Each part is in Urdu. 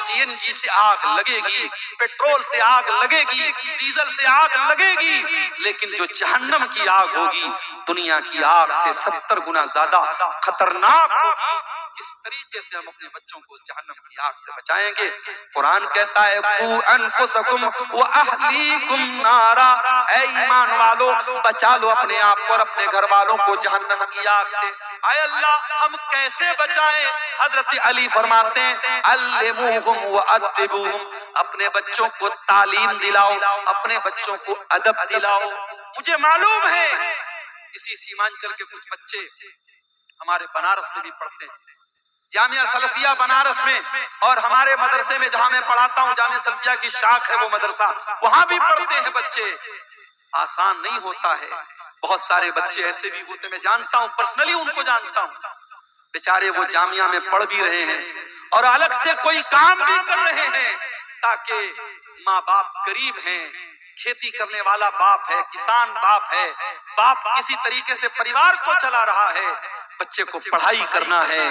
CNG سے آگ لگے گی، پیٹرول سے آگ لگے گی، ڈیزل سے آگ لگے گی، لیکن جو جہنم کی آگ ہوگی دنیا کی آگ سے 70 گنا زیادہ خطرناک ہوگی۔ کس طریقے سے ہم اپنے بچوں کو جہنم کی آگ سے بچائیں گے؟ قرآن کہتا ہے قُوا أَنفُسَكُمْ وَأَهْلِيكُمْ نَارًا، اے ایمان والو بچا لو اپنے آپ کو اور اپنے گھر والوں کو جہنم کی آگ سے۔ اے اللہ ہم کیسے بچائیں؟ حضرت علی فرماتے ہیں علموہم وَأَدِّبُوہم، اپنے بچوں کو تعلیم دلاؤ، اپنے بچوں کو ادب دلاؤ۔ مجھے معلوم ہے اسی سیمانچل کے کچھ بچے ہمارے بنارس میں بھی پڑھتے ہیں، جامعہ سلفیہ بنارس میں، اور ہمارے مدرسے میں جہاں میں پڑھاتا ہوں جامعہ سلفیہ کی شاخ ہے وہ مدرسہ، وہاں بھی پڑھتے ہیں بچے۔ آسان نہیں ہوتا ہے، بہت سارے بچے ایسے بھی ہوتے، میں جانتا ہوں، پرسنلی ان کو جانتا ہوں، بیچارے وہ جامعہ میں پڑھ بھی رہے ہیں اور الگ سے کوئی کام بھی کر رہے ہیں تاکہ ماں باپ غریب ہیں، کھیتی کرنے والا باپ ہے، کسان باپ ہے، باپ کسی طریقے سے پریوار کو چلا رہا ہے، بچے کو پڑھائی کرنا ہے،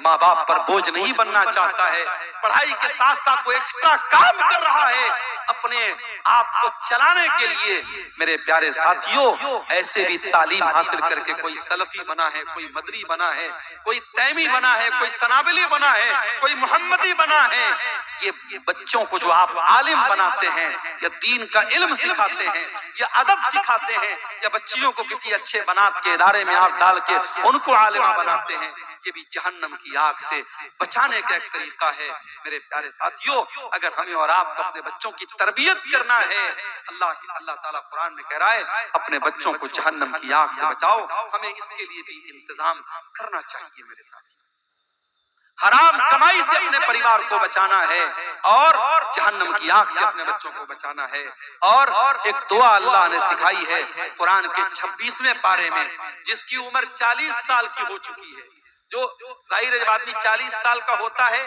ماں باپ پر بوجھ نہیں بننا چاہتا ہے، پڑھائی کے ساتھ ساتھ وہ ایکسٹرا کام کر رہا ہے اپنے آپ کو چلانے کے لیے۔ میرے پیارے ساتھیوں، ایسے بھی تعلیم حاصل کر کے کوئی سلفی بنا ہے، کوئی مدری بنا ہے، کوئی تیمی بنا ہے، کوئی سنابلی بنا ہے، کوئی محمدی بنا ہے۔ یہ بچوں کو جو آپ عالم بناتے ہیں یا دین کا علم سکھاتے ہیں یا ادب سکھاتے ہیں یا بچیوں کو کسی اچھے بنات کے ادارے میں آپ ڈال کے ان کو عالمہ بناتے ہیں، یہ بھی جہنم کی آگ سے بچانے کا ایک طریقہ ہے۔ میرے پیارے ساتھیوں، اگر ہمیں اور آپ کو اپنے بچوں کی تربیت کرنا ہے، اللہ تعالیٰ قرآن میں کہہ رہا ہے اپنے بچوں کو جہنم کی آگ سے بچاؤ، ہمیں اس کے لیے بھی انتظام کرنا چاہیے۔ میرے ساتھیوں، حرام کمائی سے اپنے پریوار کو بچانا ہے اور جہنم کی آگ سے اپنے بچوں کو بچانا ہے۔ اور ایک دعا اللہ نے سکھائی ہے قرآن کے 26ویں پارے میں، جس کی عمر 40 سال کی ہو چکی ہے۔ جو ظاہر ہے جب آدمی 40 سال کا ہوتا ہے،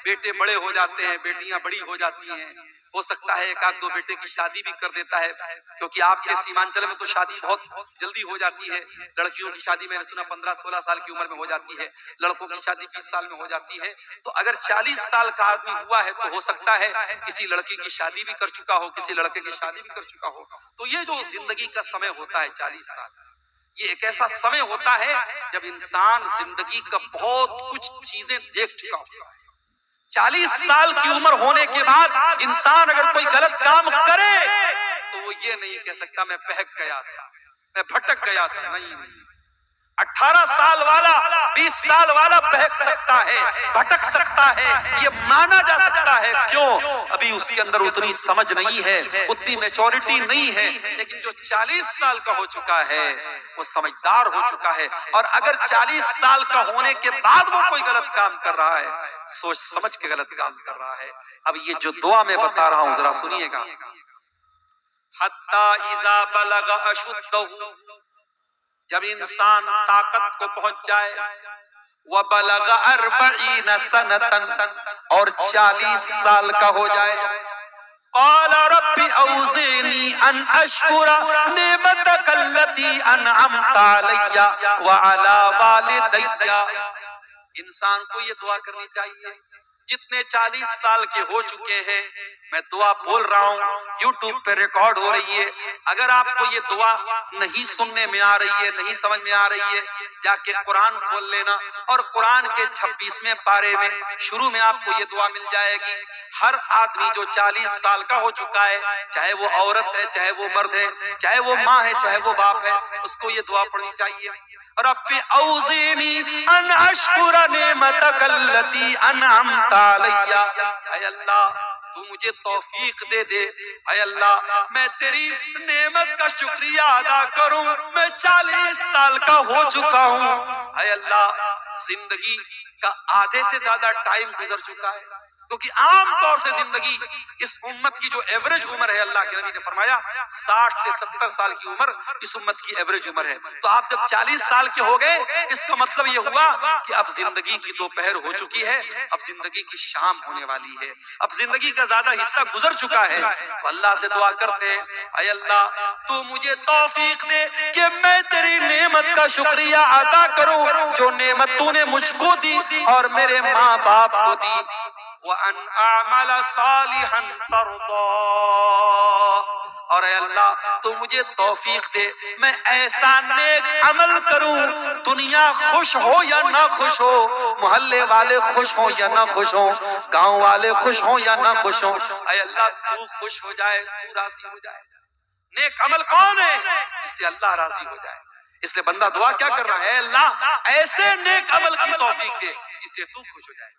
بیٹے بڑے ہو جاتے ہیں، بیٹیاں بڑی ہو جاتی ہیں، ہو سکتا ہے ایک آدھ دو بیٹے کی شادی بھی کر دیتا ہے، کیونکہ آپ کے سیمانچل میں تو شادی بہت جلدی ہو جاتی ہے۔ لڑکیوں کی شادی میں نے سنا 15-16 سال کی عمر میں ہو جاتی ہے، لڑکوں کی شادی 20 سال میں ہو جاتی ہے۔ تو اگر 40 سال کا آدمی ہوا ہے تو ہو سکتا ہے کسی لڑکی کی شادی بھی کر چکا ہو، کسی لڑکے کی شادی بھی کر چکا ہو۔ تو یہ جو زندگی کا سمے ہوتا ہے 40 سال، یہ ایک ایسا سمے ہوتا ہے جب انسان زندگی کا بہت کچھ چیزیں دیکھ چکا ہوتا ہے۔ 40 سال کی عمر ہونے کے بعد انسان اگر کوئی غلط کام کرے تو وہ یہ نہیں کہہ سکتا میں بہک گیا تھا، میں بھٹک گیا تھا، نہیں۔ 18 سال والا 20 سال والا بہک سکتا ہے، بھٹک سکتا ہے، یہ مانا جا سکتا ہے۔ کیوں؟ ابھی اس کے اندر اتنی سمجھ نہیں ہے، اتنی میچورٹی نہیں ہے، لیکن جو 40 سال کا ہو چکا ہے وہ سمجھدار ہو چکا ہے۔ اور اگر 40 سال کا ہونے کے بعد وہ کوئی غلط کام کر رہا ہے، سوچ سمجھ کے غلط کام کر رہا ہے۔ اب یہ جو دعا میں بتا رہا ہوں ذرا سنیے گا، حتی اذا بلغ اشدہ، جب انسان طاقت کو پہنچ جائے، وَبَلَغَ 40 سَنَةً، اور 40 سال کا ہو جائے، قَالَ رَبِّ أَوْزِعْنِي أَنْ أَشْكُرَ نِعْمَتَكَ الَّتِي أَنْعَمْتَ عَلَيَّ وَعَلَى وَالِدَيَّ۔ انسان کو یہ دعا کرنی چاہیے۔ جتنے 40 سال کے ہو چکے ہیں، میں دعا بول رہا ہوں، یوٹیوب پہ ریکارڈ ہو رہی ہے، اگر آپ کو یہ دعا نہیں سننے میں آ رہی ہے، نہیں سمجھ میں آ رہی ہے، جا کے قرآن کھول لینا اور قرآن کے 26ویں پارے میں شروع میں آپ کو یہ دعا مل جائے گی۔ ہر آدمی جو 40 سال کا ہو چکا ہے، چاہے وہ عورت ہے، چاہے وہ مرد ہے، چاہے وہ ماں ہے، چاہے وہ باپ ہے، اس کو یہ دعا پڑھنی چاہیے۔ رب اوزینی ان اشکر نعمتک التی انعمت علی، اے اللہ تو مجھے توفیق دے دے، اے اللہ میں تیری نعمت کا شکریہ ادا کروں۔ میں 40 سال کا ہو چکا ہوں، اے اللہ زندگی کا آدھے سے زیادہ ٹائم گزر چکا ہے، کیونکہ عام طور سے زندگی اس امت کی جو ایوریج عمر ہے، اللہ کے نبی نے فرمایا 60 سے 70 سال کی عمر اس امت کی ایوریج عمر ہے۔ تو آپ جب 40 سال کے ہو گئے، اس کا مطلب یہ ہوا کہ اب زندگی کی دوپہر ہو چکی ہے، اب زندگی کی شام ہونے والی ہے، اب زندگی کا زیادہ حصہ گزر چکا ہے۔ تو اللہ سے دعا کرتے ہیں، اے اللہ تو مجھے توفیق دے کہ میں تیری نعمت کا شکریہ ادا کروں، جو نعمت تو نے مجھ کو دی اور میرے ماں باپ کو دی۔ وَأَنْ أَعْمَلَ صَالِحًا تَرْضَاهُ، اور اے اللہ تو مجھے توفیق دے میں ایسا نیک عمل کروں دنیا خوش ہو یا نہ خوش ہو، محلے والے خوش ہوں یا نہ خوش ہوں، گاؤں والے خوش ہوں یا نہ خوش ہوں، اے اللہ تو خوش ہو جائے، تو راضی ہو جائے۔ نیک عمل کون ہے؟ اس سے اللہ راضی ہو جائے۔ اس لیے بندہ دعا کیا کر رہا ہے؟ اے اللہ ایسے نیک عمل کی توفیق دے جس سے تو خوش ہو جائے۔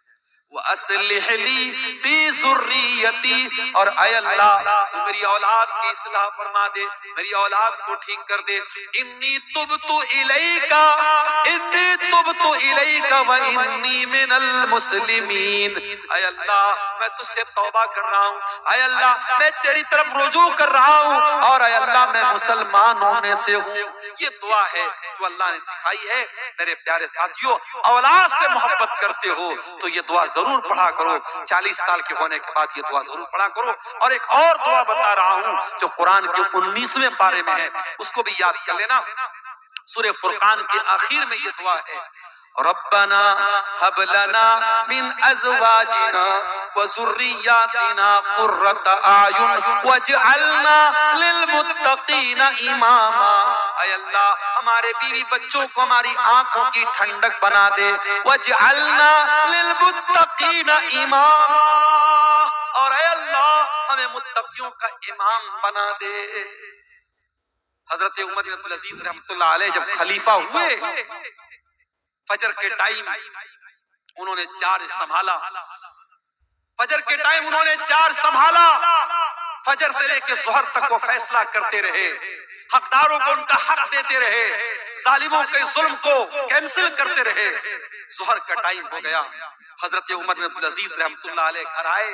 وَأَصْلِحْ لِي فِي ذُرِّيَّتِي، اور اے اللہ تو میری اولاد کی اصلاح فرما دے، میری اولاد کو ٹھیک کر دے۔ انی تبت الیک، انی تبت الیک وانی من المسلمین، اے اللہ میں تجھ سے توبہ کر رہا ہوں، اے اللہ میں تیری طرف رجوع کر رہا ہوں، اور اے اللہ میں مسلمانوں میں سے ہوں۔ یہ دعا ہے جو اللہ نے سکھائی ہے۔ میرے پیارے ساتھیوں، اولاد سے محبت کرتے ہو تو یہ دعا ضرور پڑھا کرو، 40 سال کے ہونے کے بعد یہ دعا ضرور پڑھا کرو۔ اور ایک اور دعا بتا رہا ہوں جو قرآن کے 19ویں پارے میں ہے، اس کو بھی یاد کر لینا۔ سورہ فرقان کے آخر میں یہ دعا ہے، ربنا هب لنا من ازواجنا وذرياتنا قرة اعين واجعلنا للمتقين اماما، اے اللہ ہمارے بیوی بچوں کو ہماری آنکھوں کی ٹھنڈک بنا دے، واجعلنا للمتقين اماما، اور اے اللہ ہمیں متقیوں کا امام بنا دے۔ حضرت عمر بن عبدالعزیز رحمۃ اللہ علیہ جب خلیفہ ہوئے، فجر کے ٹائم انہوں نے چارج سنبھالا، فجر کے ٹائم انہوں نے چارج سنبھالا، فجر سے لے کے ظہر تک وہ فیصلہ کرتے رہے، حقداروں کو ان کا حق دیتے رہے، ظالموں کے ظلم کو کینسل کرتے رہے۔ ظہر کا ٹائم ہو گیا، حضرت عمر بن عبدالعزیز رحمۃ اللہ علیہ گھر آئے،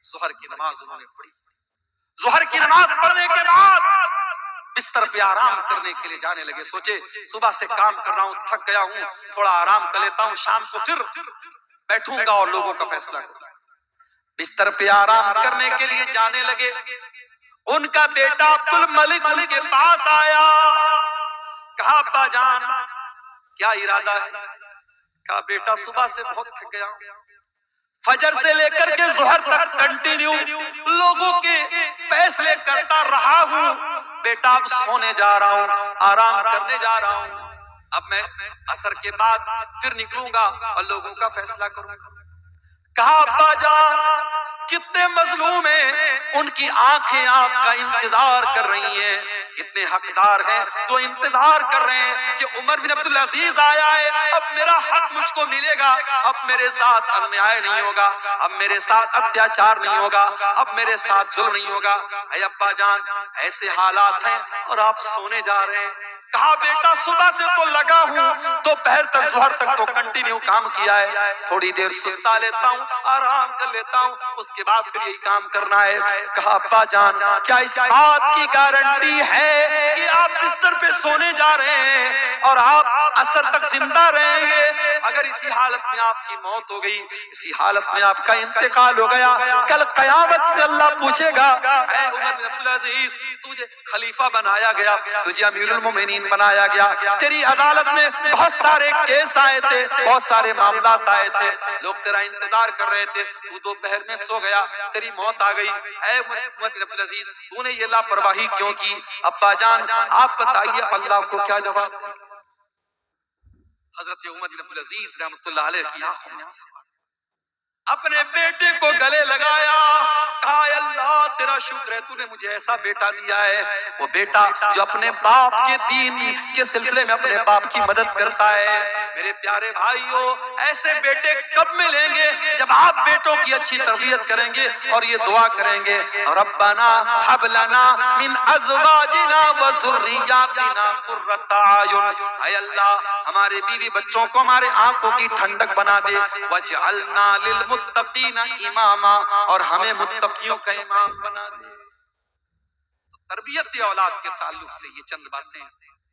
ظہر کی نماز انہوں نے پڑھی۔ ظہر کی نماز پڑھنے کے بعد بستر پہ آرام کرنے کے لیے جانے لگے، سوچے صبح سے کام کر رہا ہوں، تھک گیا ہوں، تھوڑا آرام کر لیتا ہوں، شام کو پھر بیٹھوں گا اور لوگوں کا فیصلہ کروں گا۔ بستر پہ آرام کرنے کے لیے جانے لگے، ان کا بیٹا عبد الملک ان کے پاس آیا، کہا ابا جان کیا ارادہ ہے؟ کہا بیٹا صبح سے بہت تھک گیا ہوں، فجر سے لے کر کے ظہر تک کنٹینیو لوگوں کے فیصلے کرتا رہا ہوں، بیٹا اب سونے جا رہا ہوں، آرام کرنے جا رہا ہوں، اب میں عصر کے بعد پھر نکلوں گا اور لوگوں کا فیصلہ کروں گا۔ کہا ابا جان کتنے مظلوم ہیں، ان کی آنکھیں آپ کا انتظار کر رہی ہیں، کتنے حقدار ہیں جو انتظار کر رہے ہیں کہ عمر بن عبدالعزیز آیا ہے، اب میرا حق مجھ کو ملے گا، اب میرے ساتھ انیائے نہیں ہوگا، اب میرے ساتھ اتیاچار نہیں ہوگا، اب میرے ساتھ ظلم نہیں ہوگا۔ اے ابا جان ایسے حالات ہیں اور آپ سونے جا رہے ہیں۔ کہا بیٹا صبح سے تو لگا ہوں، دوپہر تک ظہر تک تو کنٹینیو کام کیا ہے، تھوڑی دیر سستا لیتا ہوں، آرام کر لیتا ہوں، اس کے بعد پھر یہی کام کرنا ہے۔ کہا ابا جان کیا اس بات کی گارنٹی ہے کہ آپ بستر پہ سونے جا رہے ہیں اور آپ عصر تک زندہ رہیں گے؟ اگر اسی حالت میں آپ کی موت ہو گئی، اسی حالت میں آپ کا انتقال ہو گیا، کل قیامت میں اللہ پوچھے گا اے عمر بن عبدالعزیز تجھے خلیفہ بنایا گیا، تجھے امیر المومنین بنایا گیا، تیری عدالت میں بہت سارے کیس آئے تھے، بہت سارے معاملات آئے تھے، لوگ تیرا انتظار کر رہے تھے، تو دوپہر میں سو گیا، تیری موت آ گئی، اے عمر بن عبدالعزیز تو نے یہ لاپرواہی کیوں کی؟ ابا جان آپ بتائیے اللہ کو کیا جواب دیں؟ حضرت عمر بن عبدالعزیز رحمۃ اللہ علیہ کی آنکھوں میں آنسو، اپنے بیٹے کو گلے لگایا، کہا اے اللہ تیرا شکر ہے تو نے مجھے ایسا بیٹا دیا ہے، وہ بیٹا جو اپنے باپ کے دین کے سلسلے میں اپنے باپ کی مدد کرتا ہے۔ میرے پیارے بھائیو ایسے بیٹے کب ملیں گے؟ جب آپ بیٹوں کی اچھی تربیت کریں گے اور یہ دعا کریں گے ربنا حب لنا من ازواجنا وذریاتنا قرۃ اعین، اے اللہ ہمارے بیوی بچوں کو ہمارے آنکھوں کی ٹھنڈک بنا دے، وجعلنا للمتقین اماما، اور ہمیں متقیوں کا امام بنا دے۔ تو تربیت اولاد کے تعلق سے یہ چند باتیں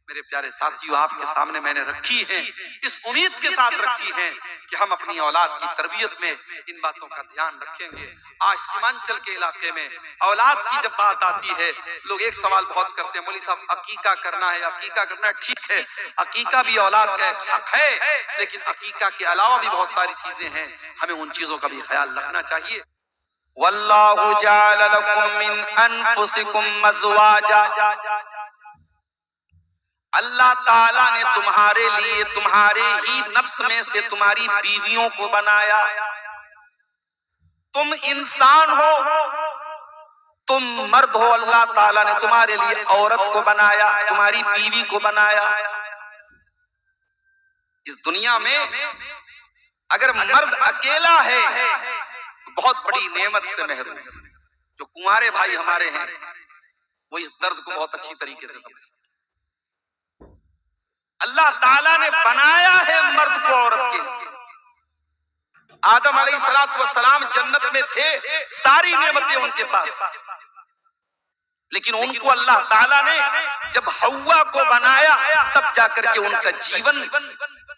میرے پیارے ساتھیوں، آپ کے سامنے میں نے رکھی ہیں، اس امید کے ساتھ رکھی ہیں کہ ہم اپنی اولاد کی تربیت میں ان باتوں کا دھیان رکھیں گے۔ آج سیمانچل کے علاقے میں اولاد کی جب بات آتی ہے، لوگ ایک سوال بہت کرتے ہیں، مولوی صاحب عقیقہ کرنا ہے، عقیقہ کرنا ہے۔ ٹھیک ہے، عقیقہ بھی اولاد کا ایک حق ہے، لیکن عقیقہ کے علاوہ بھی بہت ساری چیزیں ہیں، ہمیں ان چیزوں کا بھی خیال رکھنا چاہیے۔ وَاللَّهُ جَعَلَ لَكُم مِّنْ أَنفُسِكُمْ أَزْوَاجًا، اللہ تعالیٰ نے تمہارے لیے تمہارے ہی نفس میں سے تمہاری بیویوں کو بنایا۔ تم انسان ہو، تم مرد ہو، اللہ تعالیٰ نے تمہارے لیے عورت کو بنایا، تمہاری بیوی کو بنایا۔ اس دنیا میں اگر مرد اکیلا ہے تو بہت بڑی نعمت سے محروم ہے۔ جو کنوارے بھائی ہمارے ہیں وہ اس درد کو بہت اچھی طریقے سے سمجھتے ہیں۔ اللہ تعالیٰ نے بنایا ہے مرد کو عورت کے لیے۔ آدم علیہ السلام جنت میں تھے، ساری نعمتیں ان کے پاس تھیں، لیکن ان کو اللہ تعالیٰ نے جب حوا کو بنایا تب جا کر کے ان کا جیون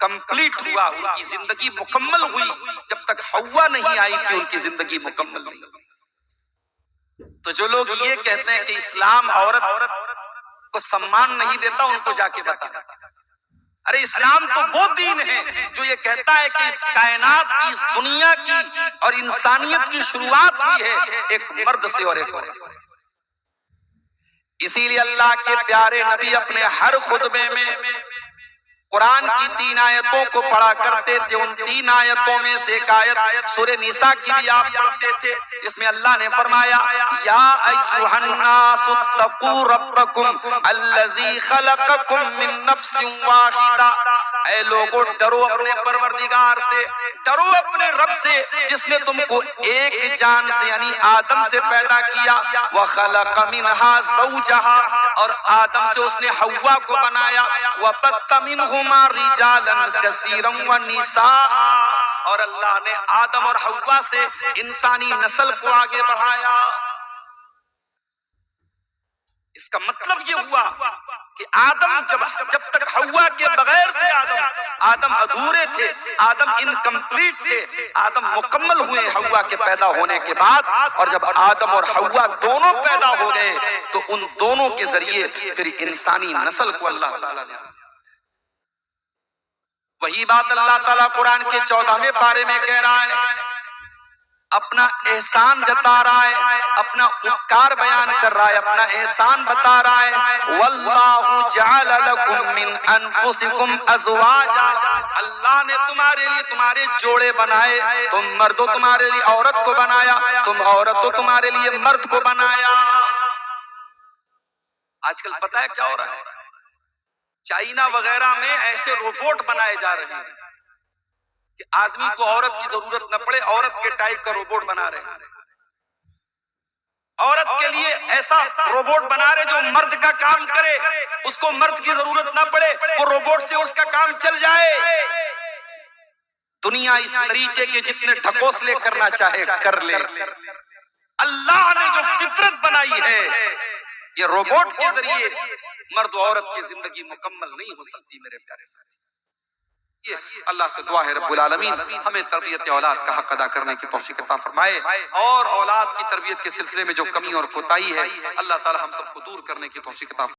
کمپلیٹ ہوا، ان کی زندگی مکمل ہوئی۔ جب تک حوا نہیں آئی تھی ان کی زندگی مکمل نہیں ہوئی۔ تو جو لوگ یہ کہتے ہیں کہ اسلام عورت کو سمان نہیں دیتا، ان کو جا کے بتا، ارے اسلام تو وہ دین ہے جو یہ کہتا ہے کہ اس کائنات کی، اس دنیا کی اور انسانیت کی شروعات ہوئی ہے ایک مرد سے اور ایک عورت سے۔ اسی لیے اللہ کے پیارے نبی اپنے ہر خطبے میں قرآن کی 3 آیتوں کو پڑھا کرتے تھے۔ ان 3 آیتوں میں سے ایک آیت سورہ نساء کی بھی آپ پڑھتے تھے، جس میں اللہ نے فرمایا، یا ایھا الناس اتقوا ربکم الذی خلقکم من نفس واحدہ، اے لوگو ڈرو اپنے پروردگار سے، ڈرو اپنے رب سے جس نے تم کو ایک جان سے یعنی آدم سے پیدا کیا، وخلق منہا زوجہا، اور آدم سے اس نے حوا کو بنایا، وبث منہما رجالا کثیرا ونساء، اور اللہ نے آدم اور حوا سے انسانی نسل کو آگے بڑھایا۔ اس کا مطلب یہ ہوا کہ آدم جب تک حوا کے بغیر تھے، آدم ادھورے تھے، آدم انکمپلیٹ تھے، آدم مکمل ہوئے حوا کے پیدا ہونے کے بعد، اور جب آدم اور حوا دونوں پیدا ہو گئے تو ان دونوں کے ذریعے پھر انسانی نسل کو اللہ تعالیٰ نے، وہی بات اللہ تعالیٰ قرآن کے 14ویں پارے میں کہہ رہا ہے، اپنا احسان جتا رہا ہے، اپنا اپکار بیان کر رہا ہے، اپنا احسان بتا رہا ہے۔ وَاللَّهُ جَعَلَ لَكُم مِّنْ أَنفُسِكُمْ أَزْوَاجًا، اللہ نے تمہارے لیے تمہارے جوڑے بنائے، تم مردوں تمہارے لیے عورت کو بنایا، تم عورتوں تمہارے لیے مرد کو بنایا۔ آج کل پتہ ہے کیا ہو رہا ہے؟ چائنا وغیرہ میں ایسے روبوٹ بنائے جا رہے ہیں کہ آدمی کو عورت کی ضرورت نہ پڑے، عورت کے ٹائپ کا روبوٹ بنا رہے ہیں، عورت کے لیے ایسا روبوٹ بنا رہے جو مرد کا کام کرے، اس کو مرد کی ضرورت نہ پڑے، وہ روبوٹ سے اس کا کام چل جائے۔ دنیا اس طریقے کے جتنے ڈھکوسلے کرنا چاہے کر لے، اللہ نے جو فطرت بنائی ہے یہ روبوٹ کے ذریعے مرد و عورت کی زندگی مکمل نہیں ہو سکتی۔ میرے پیارے ساتھی، یہ اللہ سے دعا ہے رب العالمین ہمیں تربیت اولاد کا حق ادا کرنے کی توفیق عطا فرمائے، اور اولاد کی تربیت کے سلسلے میں جو کمی اور کوتاہی ہے اللہ تعالی ہم سب کو دور کرنے کی توفیق عطا فرمائے۔